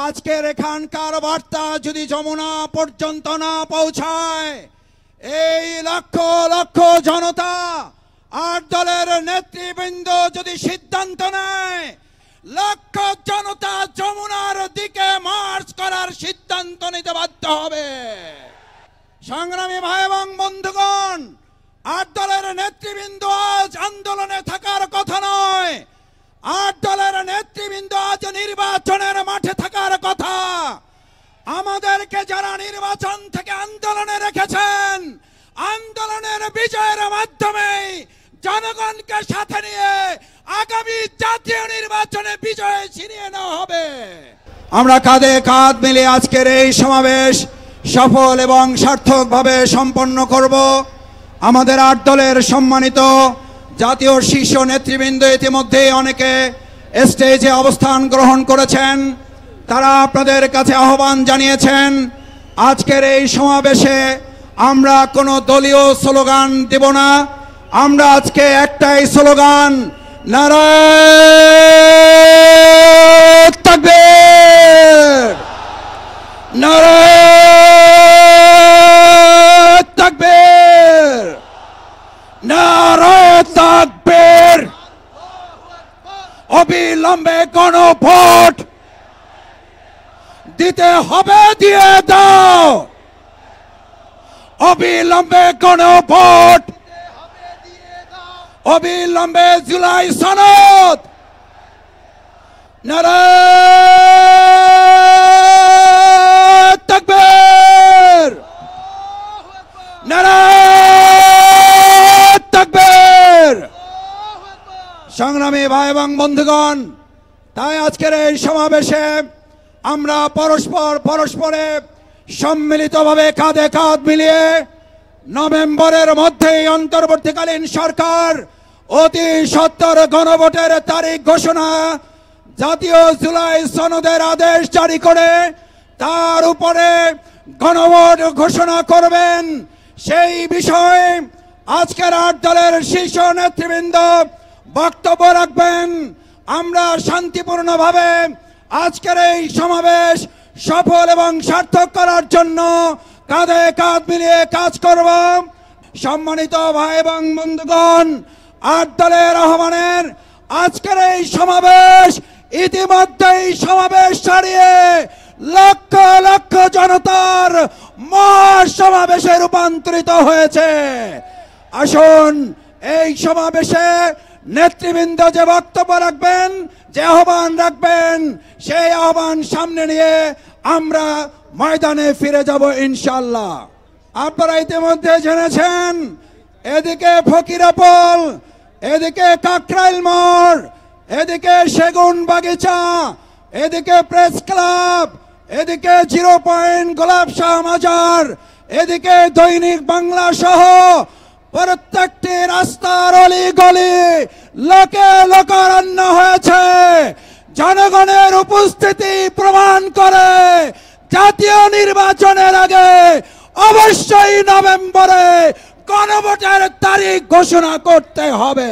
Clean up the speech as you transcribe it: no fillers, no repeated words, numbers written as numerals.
আজকের এখানকার বার্তা যদি যমুনা পর্যন্ত না পৌঁছায়, এই লক্ষ লক্ষ জনতা আর দলের নেতৃবৃন্দ যদি সিদ্ধান্ত নেয় লক্ষ জনতা যমুনার দিকে মার্চ করার সিদ্ধান্ত নিতে বাধ্য হবে। সংগ্রামী ভাই এবং বন্ধুগণ, আট দলের নেতৃবৃন্দ আজ আন্দোলনে থাকার কথা নয়, আট দলের নেতৃবৃন্দ আজ নির্বাচনের মাঠে থাকার কথা। আমাদেরকে যারা নির্বাচন থেকে আন্দোলনে রেখেছেন, আন্দোলনের বিজয়ের মাধ্যমে জনগণকে সাথে নিয়ে আগামী জাতীয় নির্বাচনে বিজয় ছিনিয়ে নেওয়া হবে। আমরা কাঁধে কাঁধ মিলিয়ে আজকের এই সমাবেশ সফল এবং সার্থকভাবে সম্পন্ন করব। আমাদের আট দলের সম্মানিত জাতীয় শীর্ষ নেতৃবৃন্দ ইতিমধ্যে অনেকে স্টেজে অবস্থান গ্রহণ করেছেন। তারা আপনাদের কাছে আহ্বান জানিয়েছেন, আজকের এই সমাবেশে আমরা কোনো দলীয় স্লোগান দেব না। আমরা আজকে একটাই স্লোগান, নারায়ে তাকবীর, নারায়ে তাকবীর, নারায়ে তাকবীর। অবিলম্বে গণভোট দিতে হবে, দিয়ে দাও। অবিলম্বে গণভোট, অবিলম্বে জুলাই সনদ। নারায়ে তাকবীর, নারায়ে তাকবীর। সংগ্রামী ভাই এবং বন্ধুগণ, তাই আজকের এই সমাবেশে আমরা পরস্পরে সম্মিলিতভাবে কাঁধে কাঁধ মিলিয়ে নভেম্বরের মধ্যেই অন্তর্বর্তীকালীন সরকার অতি সত্বর গণভোটের তারিখ ঘোষণা, জাতীয় জুলাই সনদের আদেশ জারি করে তার উপরে গণভোট ঘোষণা করবেন। সেই বিষয়ে আজকের আট দলের শীর্ষ নেতৃবৃন্দ বক্তব্য রাখবেন। আমরা শান্তিপূর্ণভাবে আজকের এই সমাবেশ সফল এবং সার্থক করার জন্য কাঁধে কাঁধ মিলিয়ে কাজ করব। সম্মানিত ভাই এবং বন্ধুগণ, আট দলের আহ্বানের আজকের এই সমাবেশ ইতিমধ্যেই সমাবেশ ছাড়িয়ে লক্ষ লক্ষ জনতার মহাসমাবেশে রূপান্তরিত হয়েছে। আসুন এই সমাবেশে নেতৃবৃন্দ যে বক্তব্য রাখবেন, যে আহ্বান রাখবেন, সেই আহ্বান সামনে নিয়ে আমরা ময়দানে ফিরে যাব ইনশাআল্লাহ। আপনারা ইতিমধ্যে জেনেছেন, এদিকে ফকিরাপোল, এদিকে কাকরাইল মোড়, এদিকে সেগুন বাগিচা, এদিকে প্রেস ক্লাব, এদিকে 0 পয়েন্ট গোলাপ শাহ মাজার, এদিকে দৈনিক বাংলা সহ প্রত্যেকটি রাস্তার অলি গলি লোকে লোকারণ্য হয়েছে। জনগণের উপস্থিতি প্রমাণ করে জাতীয় নির্বাচনের আগে অবশ্যই নভেম্বরে গণভোটের তারিখ ঘোষণা করতে হবে।